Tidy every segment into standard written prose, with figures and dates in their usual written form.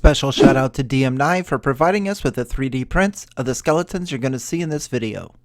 Special shout out to DM9 for providing us with the 3D prints of the skeletons you're going to see in this video.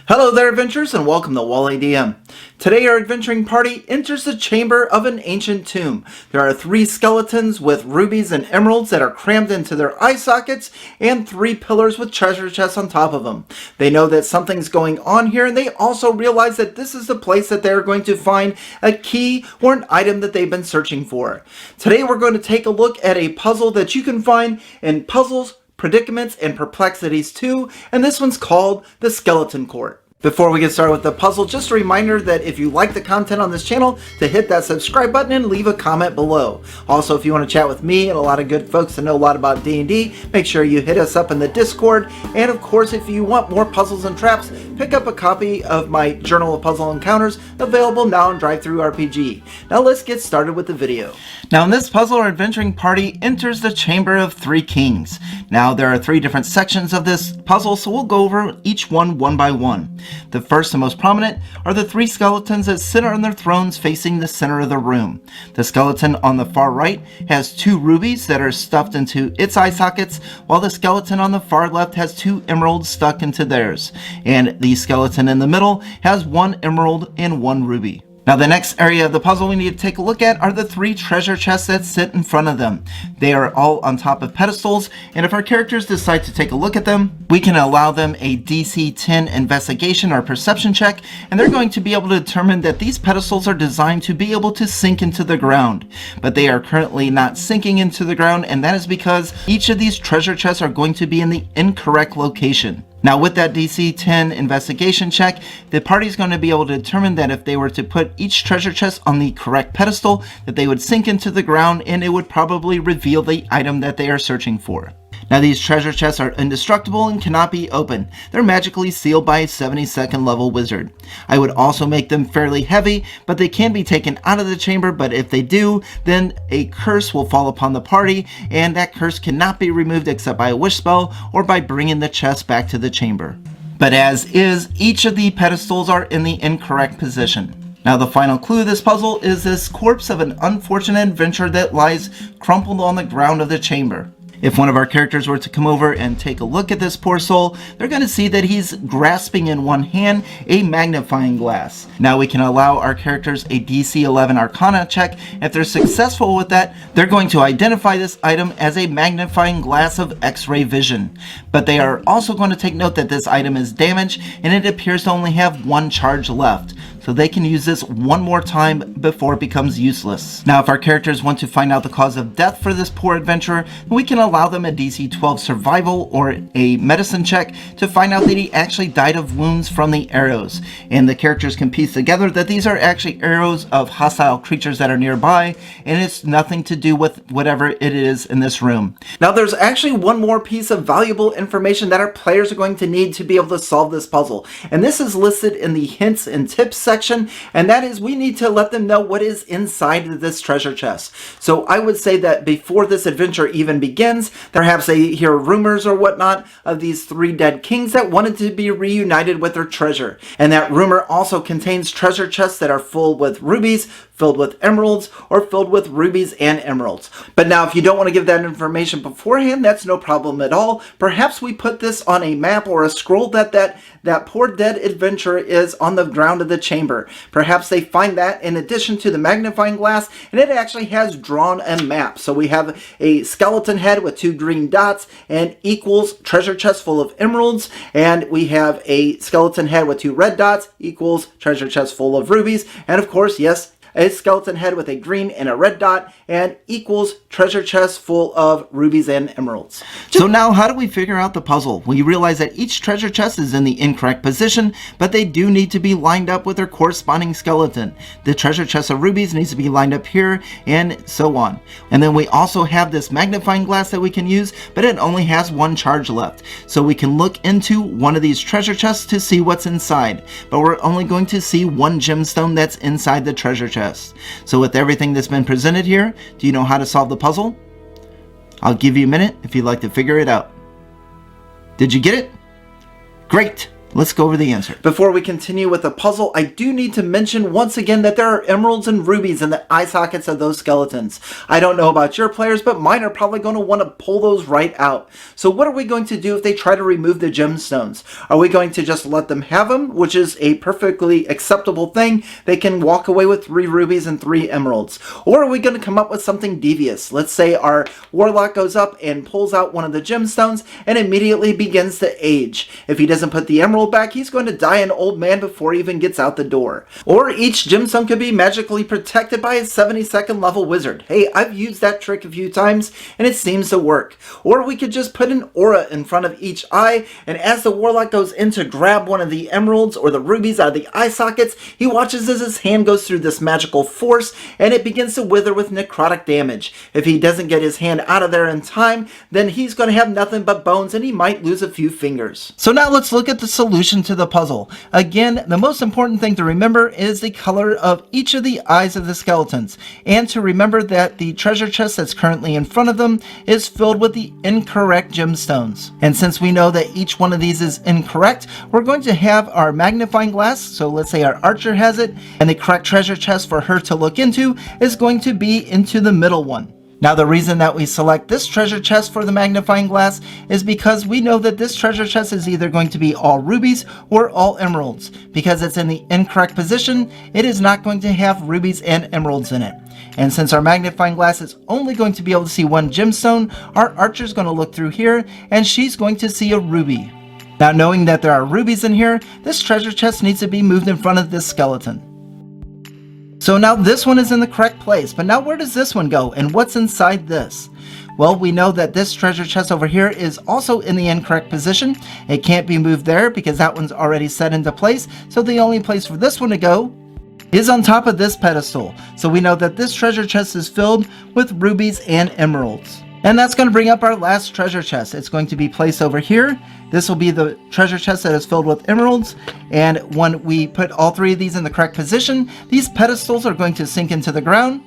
Hello there, adventurers, and welcome to Wally DM. Today our adventuring party enters the chamber of an ancient tomb. There are 3 skeletons with rubies and emeralds that are crammed into their eye sockets, and 3 pillars with treasure chests on top of them. They know that something's going on here, and they also realize that this is the place that they're going to find a key or an item that they've been searching for. Today we're going to take a look at a puzzle that you can find in Puzzles, Predicaments, and Perplexities 2, and this one's called the Skeleton Court. Before we get started with the puzzle, just a reminder that if you like the content on this channel, to hit that subscribe button and leave a comment below. Also, if you want to chat with me and a lot of good folks that know a lot about D&D, make sure you hit us up in the Discord. And of course, if you want more puzzles and traps, pick up a copy of my Journal of Puzzle Encounters, available now on DriveThruRPG. Now let's get started with the video. Now in this puzzle, our adventuring party enters the Chamber of 3 Kings. Now there are 3 different sections of this puzzle, so we'll go over each one by one. The first and most prominent are the 3 skeletons that sit on their thrones facing the center of the room. The skeleton on the far right has 2 rubies that are stuffed into its eye sockets, while the skeleton on the far left has 2 emeralds stuck into theirs. And the skeleton in the middle has 1 emerald and 1 ruby. Now the next area of the puzzle we need to take a look at are the 3 treasure chests that sit in front of them. They are all on top of pedestals, and if our characters decide to take a look at them, we can allow them a DC 10 investigation or perception check, and they're going to be able to determine that these pedestals are designed to be able to sink into the ground. But they are currently not sinking into the ground, and that is because each of these treasure chests are going to be in the incorrect location. Now with that DC 10 investigation check, the party is going to be able to determine that if they were to put each treasure chest on the correct pedestal, that they would sink into the ground and it would probably reveal the item that they are searching for. Now these treasure chests are indestructible and cannot be opened. They're magically sealed by a 72nd level wizard. I would also make them fairly heavy, but they can be taken out of the chamber, but if they do, then a curse will fall upon the party, and that curse cannot be removed except by a wish spell or by bringing the chest back to the chamber. But as is, each of the pedestals are in the incorrect position. Now the final clue of this puzzle is this corpse of an unfortunate adventurer that lies crumpled on the ground of the chamber. If one of our characters were to come over and take a look at this poor soul, they're going to see that he's grasping in one hand a magnifying glass. Now we can allow our characters a DC 11 Arcana check. If they're successful with that, they're going to identify this item as a magnifying glass of X-ray vision. But they are also going to take note that this item is damaged and it appears to only have 1 charge left. So they can use this one more time before it becomes useless. Now if our characters want to find out the cause of death for this poor adventurer, we can allow them a DC 12 survival or a medicine check to find out that he actually died of wounds from the arrows. And the characters can piece together that these are actually arrows of hostile creatures that are nearby, and it's nothing to do with whatever it is in this room. Now there's actually one more piece of valuable information that our players are going to need to be able to solve this puzzle. And this is listed in the hints and tips section, and that is we need to let them know what is inside of this treasure chest. So I would say that before this adventure even begins, perhaps they hear rumors or whatnot of these 3 dead kings that wanted to be reunited with their treasure. And that rumor also contains treasure chests that are full with rubies, filled with emeralds, or filled with rubies and emeralds. But now if you don't want to give that information beforehand, that's no problem at all. Perhaps we put this on a map or a scroll that poor dead adventurer is on the ground of the chamber. Perhaps they find that in addition to the magnifying glass, and it actually has drawn a map. So we have a skeleton head with 2 green dots and equals treasure chest full of emeralds, and we have a skeleton head with 2 red dots equals treasure chest full of rubies, and of course, yes, a skeleton head with a green and a red dot and equals treasure chest full of rubies and emeralds. So now how do we figure out the puzzle? We realize that each treasure chest is in the incorrect position, but they do need to be lined up with their corresponding skeleton. The treasure chest of rubies needs to be lined up here and so on. And then we also have this magnifying glass that we can use, but it only has 1 charge left. So we can look into one of these treasure chests to see what's inside, but we're only going to see 1 gemstone that's inside the treasure chest. So with everything that's been presented here, do you know how to solve the puzzle? I'll give you a minute if you'd like to figure it out. Did you get it? Great! Let's go over the answer. Before we continue with the puzzle, I do need to mention once again that there are emeralds and rubies in the eye sockets of those skeletons. I don't know about your players, but mine are probably going to want to pull those right out. So what are we going to do if they try to remove the gemstones? Are we going to just let them have them, which is a perfectly acceptable thing? They can walk away with 3 rubies and 3 emeralds. Or are we going to come up with something devious? Let's say our warlock goes up and pulls out one of the gemstones and immediately begins to age. If he doesn't put the emerald back, he's going to die an old man before he even gets out the door. Or each gemstone could be magically protected by a 72nd level wizard. Hey, I've used that trick a few times and it seems to work. Or we could just put an aura in front of each eye, and as the warlock goes in to grab one of the emeralds or the rubies out of the eye sockets, he watches as his hand goes through this magical force and it begins to wither with necrotic damage. If he doesn't get his hand out of there in time, then he's going to have nothing but bones and he might lose a few fingers. So now let's look at the solution to the puzzle. Again, the most important thing to remember is the color of each of the eyes of the skeletons, and to remember that the treasure chest that's currently in front of them is filled with the incorrect gemstones. And since we know that each one of these is incorrect, we're going to have our magnifying glass, so let's say our archer has it, and the correct treasure chest for her to look into is going to be into the middle one. Now the reason that we select this treasure chest for the magnifying glass is because we know that this treasure chest is either going to be all rubies or all emeralds. Because it's in the incorrect position, it is not going to have rubies and emeralds in it. And since our magnifying glass is only going to be able to see one gemstone, our archer is going to look through here and she's going to see a ruby. Now knowing that there are rubies in here, this treasure chest needs to be moved in front of this skeleton. So now this one is in the correct place, but now where does this one go and what's inside this? Well, we know that this treasure chest over here is also in the incorrect position. It can't be moved there because that one's already set into place, so the only place for this one to go is on top of this pedestal. So we know that this treasure chest is filled with rubies and emeralds. And that's going to bring up our last treasure chest. It's going to be placed over here. This will be the treasure chest that is filled with emeralds. And when we put all 3 of these in the correct position, these pedestals are going to sink into the ground.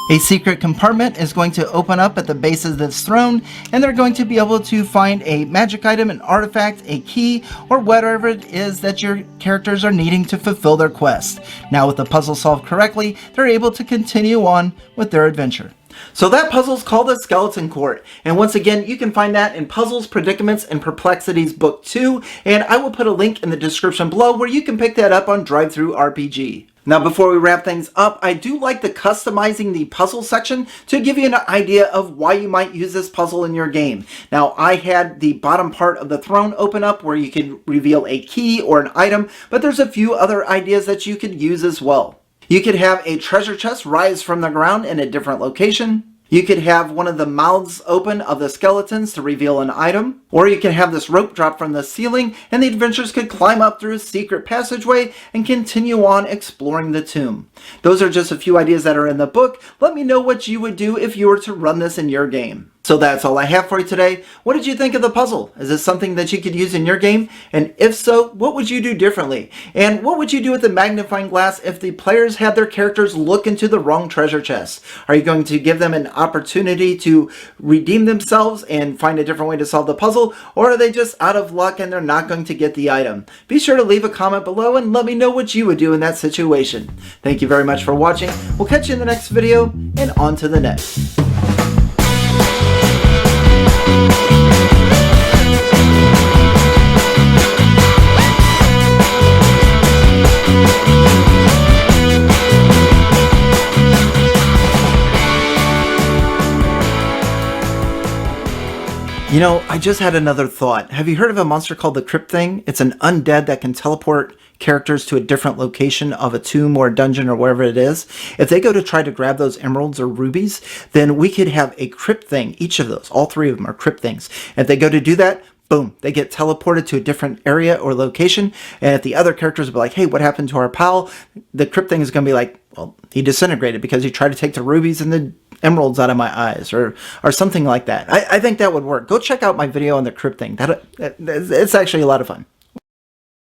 A secret compartment is going to open up at the base of this throne, and they're going to be able to find a magic item, an artifact, a key, or whatever it is that your characters are needing to fulfill their quest. Now with the puzzle solved correctly, they're able to continue on with their adventure. So that puzzle is called the Skeleton Court, and once again you can find that in Puzzles, Predicaments, and Perplexities Book 2, and I will put a link in the description below where you can pick that up on DriveThruRPG. Now before we wrap things up, I do like the customizing the puzzle section to give you an idea of why you might use this puzzle in your game. Now I had the bottom part of the throne open up where you can reveal a key or an item, but there's a few other ideas that you could use as well. You could have a treasure chest rise from the ground in a different location. You could have one of the mouths open of the skeletons to reveal an item. Or you can have this rope drop from the ceiling and the adventurers could climb up through a secret passageway and continue on exploring the tomb. Those are just a few ideas that are in the book. Let me know what you would do if you were to run this in your game. So that's all I have for you today. What did you think of the puzzle? Is this something that you could use in your game? And if so, what would you do differently? And what would you do with the magnifying glass if the players had their characters look into the wrong treasure chest? Are you going to give them an opportunity to redeem themselves and find a different way to solve the puzzle? Or are they just out of luck and they're not going to get the item? Be sure to leave a comment below and let me know what you would do in that situation. Thank you very much for watching. We'll catch you in the next video and on to the next. You know, I just had another thought. Have you heard of a monster called the Crypt Thing? It's an undead that can teleport characters to a different location of a tomb or a dungeon or wherever it is. If they go to try to grab those emeralds or rubies, then we could have a Crypt Thing. Each of those, all 3 of them are Crypt Things. If they go to do that, boom, they get teleported to a different area or location. And if the other characters will be like, hey, what happened to our pal? The Crypt Thing is going to be like, well, he disintegrated because he tried to take the rubies and the emeralds out of my eyes, or something like that. I think that would work. Go check out my video on the Crypt Thing. It's actually a lot of fun.